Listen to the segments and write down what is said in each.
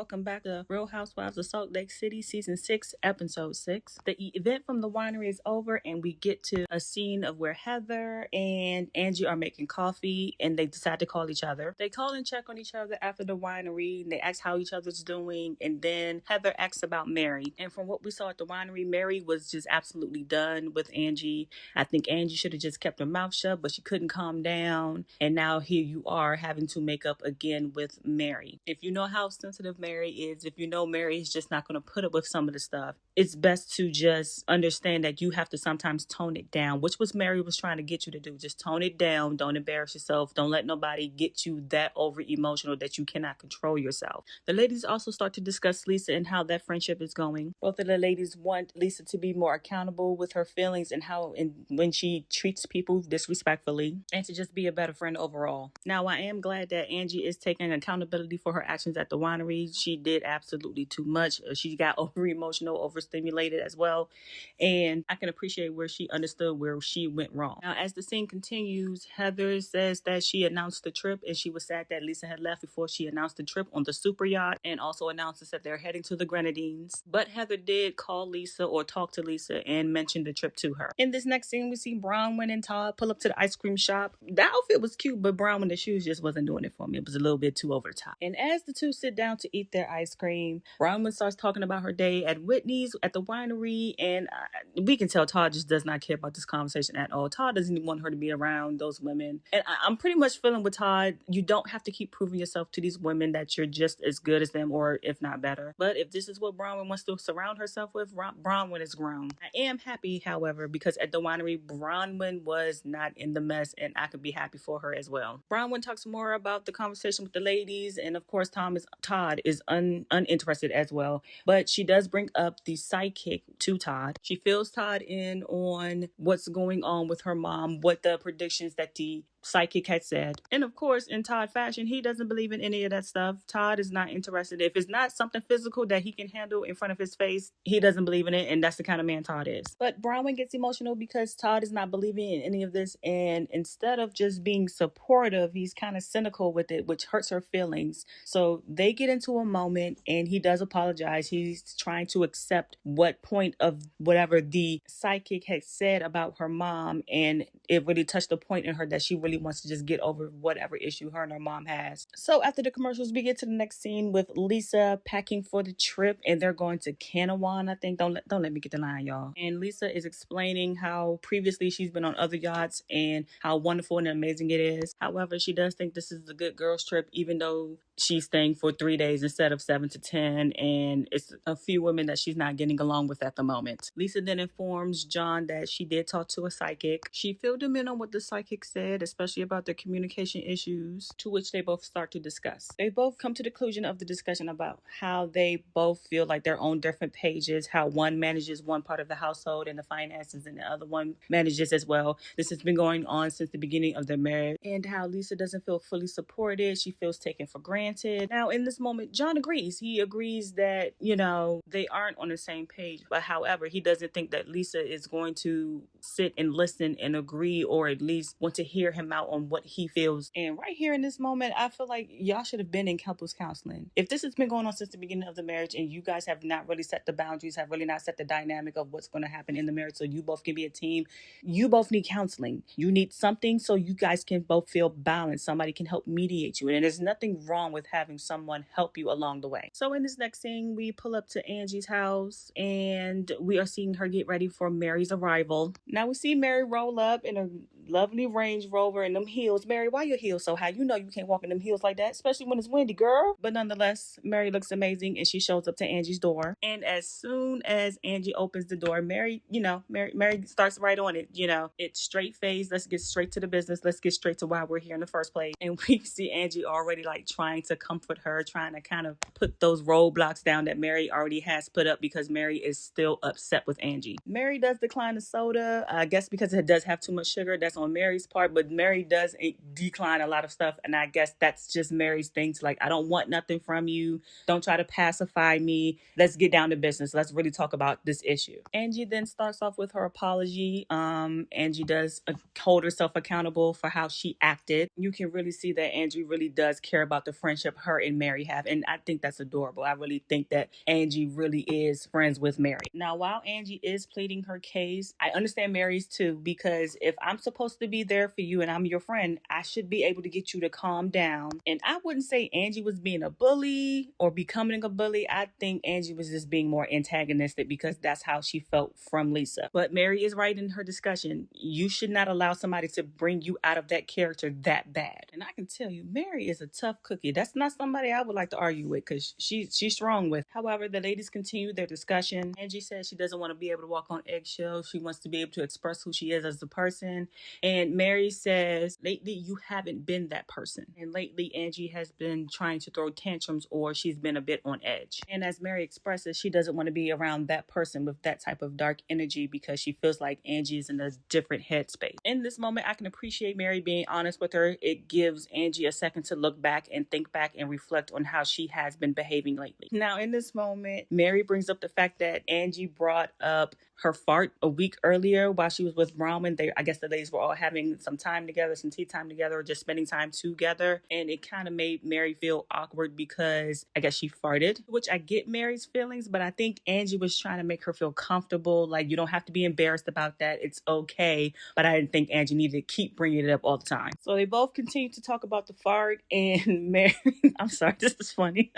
welcome back to Real Housewives of Salt Lake City, Season 6, Episode 6. The event from the winery is over, and we get to a scene of where Heather and Angie are making coffee, and they decide to call each other. They call and check on each other after the winery, and they ask how each other's doing, and then Heather asks about Mary. And from what we saw at the winery, Mary was just absolutely done with Angie. I think Angie should have just kept her mouth shut, but she couldn't calm down, and now here you are having to make up again with Mary. If you know how sensitive Mary is, if you know Mary is just not going to put up with some of the stuff, it's best to just understand that you have to sometimes tone it down, which was Mary was trying to get you to do. Just tone it down. Don't embarrass yourself. Don't let nobody get you that over emotional that you cannot control yourself. The ladies also start to discuss Lisa and how that friendship is going. Both of the ladies want Lisa to be more accountable with her feelings and how and when she treats people disrespectfully, and to just be a better friend overall. Now, I am glad that Angie is taking accountability for her actions at the winery. She did absolutely too much. She got over emotional, overstimulated as well. And I can appreciate where she understood where she went wrong. Now, as the scene continues, Heather says that she announced the trip and she was sad that Lisa had left before she announced the trip on the super yacht, and also announces that they're heading to the Grenadines. But Heather did call Lisa or talk to Lisa and mention the trip to her. In this next scene, we see Bronwyn and Todd pull up to the ice cream shop. The outfit was cute, but Bronwyn, the shoes just wasn't doing it for me. It was a little bit too over the top. And as the two sit down to eat their ice cream, Bronwyn starts talking about her day at Whitney's at the winery, and we can tell Todd just does not care about this conversation at all. Todd doesn't even want her to be around those women. And I'm pretty much feeling with Todd, you don't have to keep proving yourself to these women that you're just as good as them, or if not better. But if this is what Bronwyn wants to surround herself with, Bronwyn is grown. I am happy, however, because at the winery, Bronwyn was not in the mess, and I could be happy for her as well. Bronwyn talks more about the conversation with the ladies, and of course Todd is uninterested as well, but she does bring up the sidekick to Todd. She fills Todd in on what's going on with her mom, what the predictions that the psychic had said. And of course, in Todd fashion, he doesn't believe in any of that stuff. Todd is not interested. If it's not something physical that he can handle in front of his face, he doesn't believe in it, and that's the kind of man Todd is. But Bronwyn gets emotional because Todd is not believing in any of this, and instead of just being supportive, he's kind of cynical with it, which hurts her feelings. So they get into a moment, and he does apologize. He's trying to accept what point of whatever the psychic had said about her mom, and it really touched a point in her that she really wants to just get over whatever issue her and her mom has. So after the commercials, we get to the next scene with Lisa packing for the trip, and they're going to Canawan, I think. Don't let me get the line, y'all. And Lisa is explaining how previously she's been on other yachts and how wonderful and amazing it is. However, she does think this is a good girls trip, even though she's staying for 3 days instead of 7 to 10, and it's a few women that she's not getting along with at the moment. Lisa then informs John that she did talk to a psychic. She filled him in on what the psychic said, especially about their communication issues, to which they both start to discuss. They both come to the conclusion of the discussion about how they both feel like they're on different pages, how one manages one part of the household and the finances, and the other one manages as well. This has been going on since the beginning of their marriage, and how Lisa doesn't feel fully supported. She feels taken for granted. Now, in this moment, John agrees. He agrees that, they aren't on the same page. But however, he doesn't think that Lisa is going to sit and listen and agree, or at least want to hear him out on what he feels. And right here in this moment, I feel like y'all should have been in couples counseling. If this has been going on since the beginning of the marriage, and you guys have not really set the boundaries, have really not set the dynamic of what's going to happen in the marriage so you both can be a team, you both need counseling. You need something so you guys can both feel balanced. Somebody can help mediate you. And there's nothing wrong with having someone help you along the way. So in this next scene, we pull up to Angie's house, and we are seeing her get ready for Mary's arrival. Now we see Mary roll up in a lovely Range Rover and them heels. Mary, why your heels so high? You know you can't walk in them heels like that, especially when it's windy, girl. But nonetheless, Mary looks amazing, and she shows up to Angie's door. And as soon as Angie opens the door, Mary starts right on it. It's straight face. Let's get straight to the business. Let's get straight to why we're here in the first place. And we see Angie already trying to comfort her, trying to kind of put those roadblocks down that Mary already has put up, because Mary is still upset with Angie. Mary does decline the soda, I guess because it does have too much sugar. That's guess, on Mary's part, but Mary does decline a lot of stuff. And I guess that's just Mary's thing to like, I don't want nothing from you. Don't try to pacify me. Let's get down to business. Let's really talk about this issue. Angie then starts off with her apology. Angie does hold herself accountable for how she acted. You can really see that Angie really does care about the friendship her and Mary have. And I think that's adorable. I really think that Angie really is friends with Mary. Now, while Angie is pleading her case, I understand Mary's too, because if I'm supposed to be there for you and I'm your friend, I should be able to get you to calm down. And I wouldn't say Angie was being a bully or becoming a bully. I think Angie was just being more antagonistic because that's how she felt from Lisa. But Mary is right in her discussion. You should not allow somebody to bring you out of that character that bad. And I can tell you, Mary is a tough cookie. That's not somebody I would like to argue with because she's strong with. However, the ladies continue their discussion. Angie says she doesn't want to be able to walk on eggshells. She wants to be able to express who she is as a person. And Mary says, lately you haven't been that person. And lately Angie has been trying to throw tantrums or she's been a bit on edge. And as Mary expresses, she doesn't want to be around that person with that type of dark energy because she feels like Angie is in a different headspace. In this moment, I can appreciate Mary being honest with her. It gives Angie a second to look back and think back and reflect on how she has been behaving lately. Now, in this moment, Mary brings up the fact that Angie brought up her fart a week earlier while she was with Brahman. I guess the ladies were all having some time together, some tea time together, or just spending time together. And it kind of made Mary feel awkward because I guess she farted, which I get Mary's feelings, but I think Angie was trying to make her feel comfortable. Like, you don't have to be embarrassed about that. It's okay. But I didn't think Angie needed to keep bringing it up all the time. So they both continue to talk about the fart and Mary, I'm sorry, this is funny.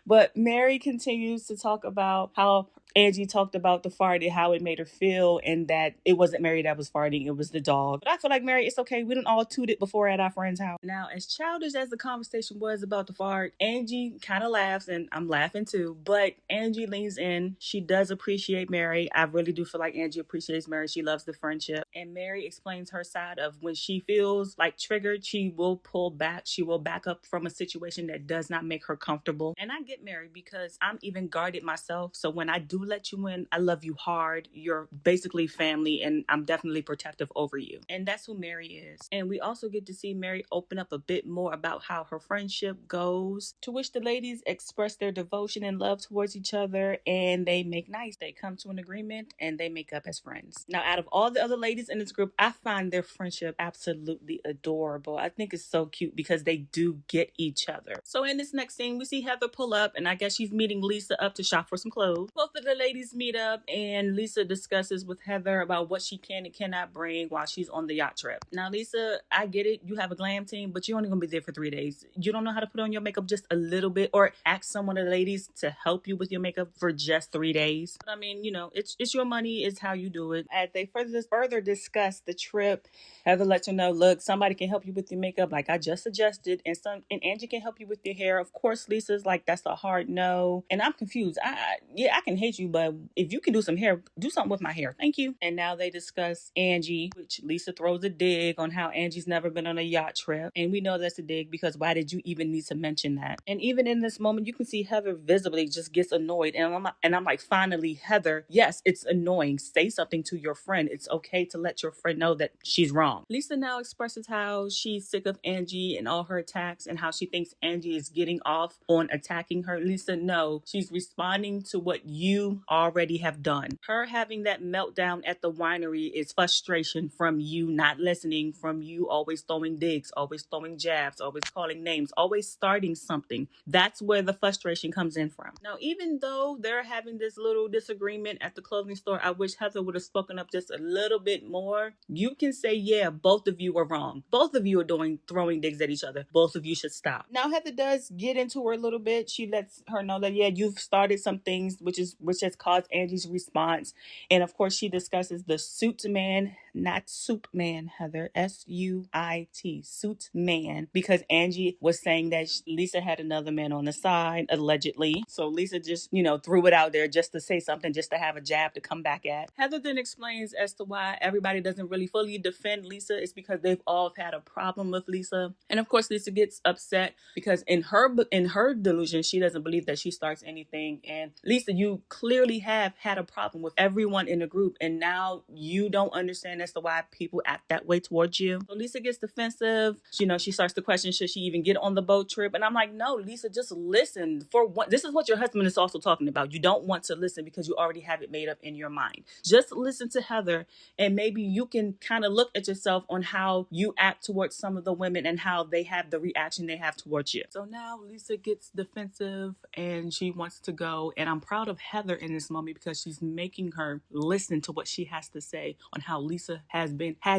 But Mary continues to talk about how Angie talked about the fart and how it made her feel and that it wasn't Mary that was farting, it was the dog. But I feel like, Mary, it's okay. We didn't all toot it before at our friend's house. Now, as childish as the conversation was about the fart, Angie kind of laughs and I'm laughing too. But Angie leans in. She does appreciate Mary. I really do feel like Angie appreciates Mary. She loves the friendship. And Mary explains her side of when she feels like triggered, she will pull back. She will back up from a situation that does not make her comfortable. And I get Mary because I'm even guarded myself. So when I do let you in, I love you hard. You're basically family and I'm definitely protective over you. And that's who Mary is. And we also get to see Mary open up a bit more about how her friendship goes, to which the ladies express their devotion and love towards each other and they make nice. They come to an agreement and they make up as friends. Now, out of all the other ladies in this group, I find their friendship absolutely adorable. I think it's so cute because they do get each other. So in this next scene, we see Heather pull up and I guess she's meeting Lisa up to shop for some clothes. Both of the ladies meet up and Lisa discusses with Heather about what she can and cannot bring while she's on the yacht trip. Now, Lisa, I get it. You have a glam team, but you're only going to be there for 3 days. You don't know how to put on your makeup just a little bit or ask someone of the ladies to help you with your makeup for just 3 days. But I mean, it's your money. It's how you do it. As they further discuss the trip, Heather lets her know, look, somebody can help you with your makeup like I just suggested and Angie can help you with your hair. Of course, Lisa's like, that's a hard no. And I'm confused. I can hate you, but if you can do some hair, do something with my hair. Thank you. And now they discuss Angie, which Lisa throws a dig on how Angie's never been on a yacht trip. And we know that's a dig because why did you even need to mention that? And even in this moment, you can see Heather visibly just gets annoyed. And I'm like, finally, Heather, yes, it's annoying. Say something to your friend. It's okay to let your friend know that she's wrong. Lisa now expresses how she's sick of Angie and all her attacks and how she thinks Angie is getting off on attacking her. Lisa, no, she's responding to what you already have done. Her having that meltdown at the winery is frustration from you not listening, from you always throwing digs, always throwing jabs, always calling names, always starting something. That's where the frustration comes in from. Now, even though they're having this little disagreement at the clothing store, I wish Heather would have spoken up just a little bit more. You can say, yeah, both of you are wrong. Both of you are throwing digs at each other. Both of you should stop. Now, Heather does get into her a little bit. She lets her know that, yeah, you've started some things, which has caused Angie's response. And of course, she discusses the suit man, not soup man, Heather, S-U-I-T, suit man, because Angie was saying that Lisa had another man on the side, allegedly. So Lisa just, threw it out there just to say something, just to have a jab to come back at. Heather then explains as to why everybody everybody doesn't really fully defend Lisa, it's because they've all had a problem with Lisa. And of course, Lisa gets upset because in her delusion, she doesn't believe that she starts anything. And Lisa, you clearly have had a problem with everyone in the group, and now you don't understand as to why people act that way towards you. So Lisa gets defensive. She starts to question, should she even get on the boat trip? And I'm like, no, Lisa, just listen. For one, this is what your husband is also talking about. You don't want to listen because you already have it made up in your mind. Just listen to Heather, and maybe you can kind of look at yourself on how you act towards some of the women and how they have the reaction they have towards you. So now Lisa gets defensive and she wants to go. And I'm proud of Heather in this moment because she's making her listen to what she has to say on how Lisa has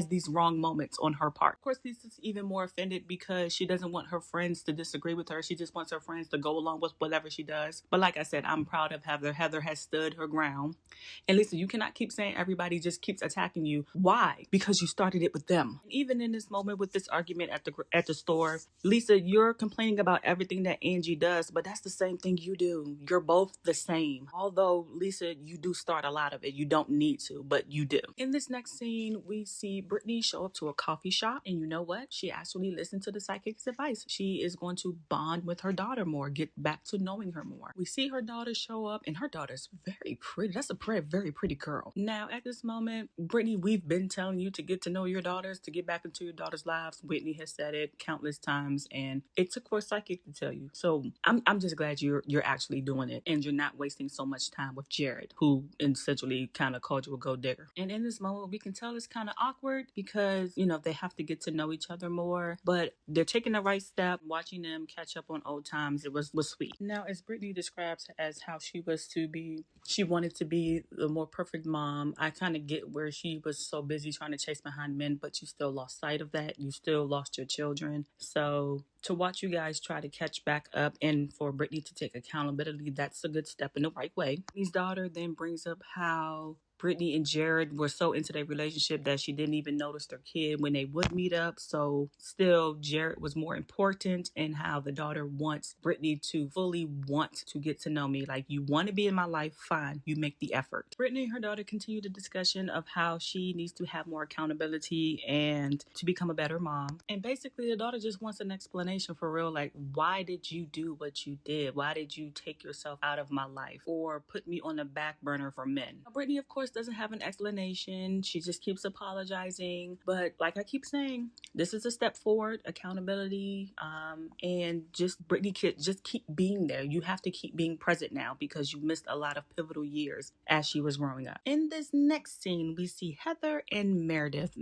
these wrong moments on her part. Of course, Lisa's even more offended because she doesn't want her friends to disagree with her. She just wants her friends to go along with whatever she does. But like I said, I'm proud of Heather. Heather has stood her ground. And Lisa, you cannot keep saying everybody just keeps attacking you. Why? Because you started it with them. And even in this moment with this argument at the store, Lisa, you're complaining about everything that Angie does, but that's the same thing you do. You're both the same. Although, Lisa, you do start a lot of it. You don't need to, but you do. In this next scene, we see Brittany show up to a coffee shop, and you know what? She actually listened to the psychic's advice. She is going to bond with her daughter more, get back to knowing her more. We see her daughter show up, and her daughter's very pretty. That's a very pretty girl. Now, at this moment, Brittany, we've been telling you to get to know your daughters, to get back into your daughter's lives. Whitney has said it countless times, and it took for a psychic to tell you. So I'm just glad you're actually doing it, and you're not wasting so much time with Jared, who essentially kind of called you a gold digger. And in this moment, we can tell it's kind of awkward because, they have to get to know each other more, but they're taking the right step. Watching them catch up on old times, it was sweet. Now, as Brittany describes as how she wanted to be the more perfect mom, I kind of get where she was so busy trying to chase behind men, but you still lost sight of that. You still lost your children. So to watch you guys try to catch back up and for Brittany to take accountability, that's a good step in the right way. Brittany's daughter then brings up how Brittany and Jared were so into their relationship that she didn't even notice their kid when they would meet up. So still, Jared was more important, and how the daughter wants Brittany to fully want to get to know me. Like, you want to be in my life, fine. You make the effort. Brittany and her daughter continue the discussion of how she needs to have more accountability and to become a better mom. And basically, the daughter just wants an explanation for real. Like, why did you do what you did? Why did you take yourself out of my life or put me on the back burner for men? Now, Brittany, of course, doesn't have an explanation. She just keeps apologizing. But like I keep saying, this is a step forward, accountability, and just Brittany, just keep being there. You have to keep being present now because you missed a lot of pivotal years as she was growing up. In this next scene, we see Heather and Meredith.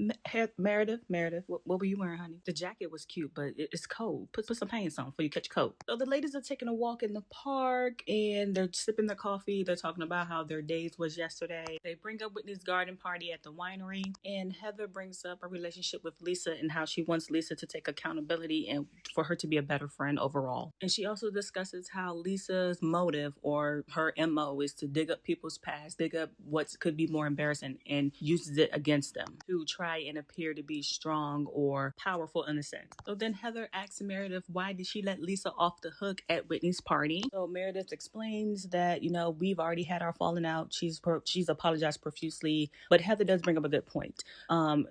Meredith, what were you wearing, honey? The jacket was cute, but it's cold. Put some pants on before you catch a cold. So the ladies are taking a walk in the park and they're sipping their coffee. They're talking about how their days was yesterday. They bring up Whitney's garden party at the winery, and Heather brings up a relationship with Lisa and how she wants Lisa to take accountability and for her to be a better friend overall. And she also discusses how Lisa's motive or her MO is to dig up people's past, dig up what could be more embarrassing, and uses it against them to try and appear to be strong or powerful in a sense. So then Heather asks Meredith, why did she let Lisa off the hook at Whitney's party? So Meredith explains that, we've already had our falling out. She's apologized profusely, but Heather does bring up a good point.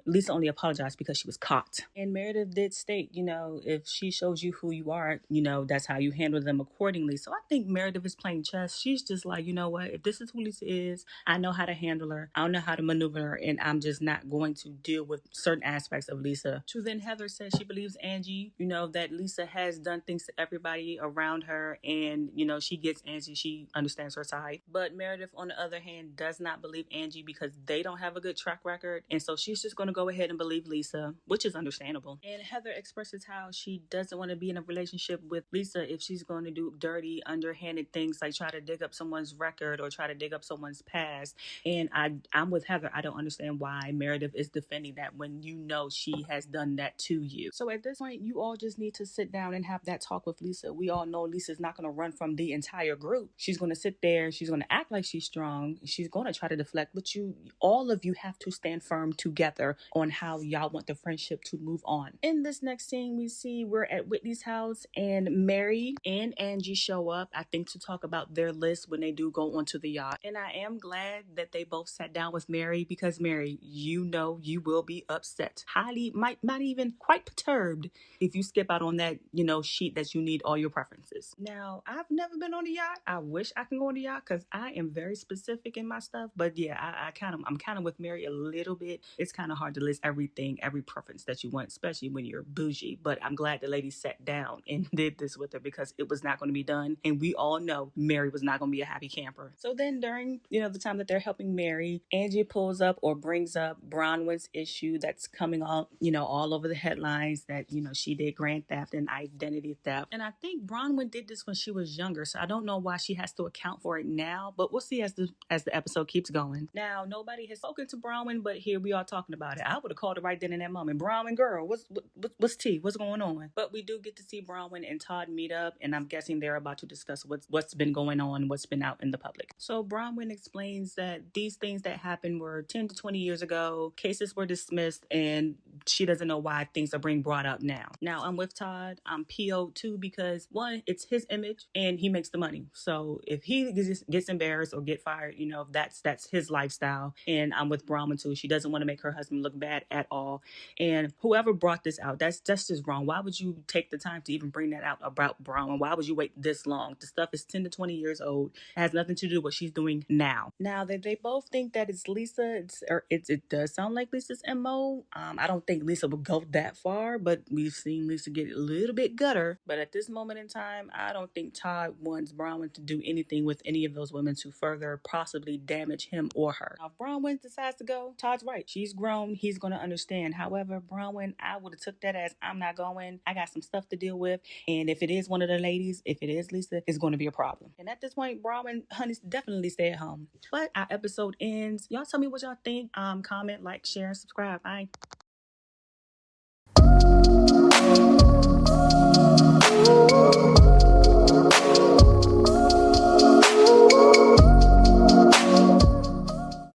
Lisa only apologized because she was caught. And Meredith did state, if she shows you who you are, that's how you handle them accordingly. So I think Meredith is playing chess. She's just like, you know what? If this is who Lisa is, I know how to handle her. I know how to maneuver her, and I'm just not going to deal with certain aspects of Lisa. So then Heather says she believes Angie, that Lisa has done things to everybody around her, and, she gets Angie. She understands her side. But Meredith, on the other hand, does not believe Angie because they don't have a good track record. And so she's just going to go ahead and believe Lisa, which is understandable. And Heather expresses how she doesn't want to be in a relationship with Lisa if she's going to do dirty, underhanded things like try to dig up someone's record or try to dig up someone's past. And I'm with Heather. I don't understand why Meredith is defending that when she has done that to you. So at this point, you all just need to sit down and have that talk with Lisa. We all know Lisa's not going to run from the entire group. She's going to sit there. She's going to act like she's strong. She's going to try to reflect, but all of you have to stand firm together on how y'all want the friendship to move on. In this next scene, we see we're at Whitney's house and Mary and Angie show up, I think, to talk about their list when they do go onto the yacht. And I am glad that they both sat down with Mary, because Mary, you know you will be upset, highly, might not even quite perturbed, if you skip out on that, sheet that you need all your preferences. Now, I've never been on a yacht. I wish I can go on a yacht because I am very specific in my stuff. But yeah, I'm kind of with Mary a little bit. It's kind of hard to list everything, every preference that you want, especially when you're bougie. But I'm glad the lady sat down and did this with her, because it was not going to be done. And we all know Mary was not going to be a happy camper. So then during, the time that they're helping Mary, Angie pulls up or brings up Bronwyn's issue that's coming on, all over the headlines, that, she did grand theft and identity theft. And I think Bronwyn did this when she was younger, so I don't know why she has to account for it now, but we'll see as the episode keeps going. Now, nobody has spoken to Bronwyn, but here we are talking about it. I would have called her right then in that moment. Bronwyn, girl, what's tea? What's going on? But we do get to see Bronwyn and Todd meet up, and I'm guessing they're about to discuss what's been going on, what's been out in the public. So Bronwyn explains that these things that happened were 10 to 20 years ago. Cases were dismissed, and she doesn't know why things are being brought up now. Now, I'm with Todd. I'm PO too, because one, it's his image and he makes the money. So if he gets embarrassed or get fired, that's his lifestyle. And I'm with Bronwyn too. She doesn't want to make her husband look bad at all. And whoever brought this out, that's just wrong. Why would you take the time to even bring that out about Bronwyn? Why would you wait this long? The stuff is 10 to 20 years old. It has nothing to do with what she's doing now. Now, they both think that it's Lisa. It does sound like Lisa's MO. I don't think Lisa would go that far, but we've seen Lisa get a little bit gutter. But at this moment in time, I don't think Todd wants Bronwyn to do anything with any of those women to further possibly damage him or her. Now, if Bronwyn decides to go, Todd's right. She's grown. He's going to understand. However, Bronwyn, I would have took that as, I'm not going. I got some stuff to deal with. And if it is one of the ladies, if it is Lisa, it's going to be a problem. And at this point, Bronwyn, honey, definitely stay at home. But our episode ends. Y'all tell me what y'all think. Comment, like, share, and subscribe. Bye.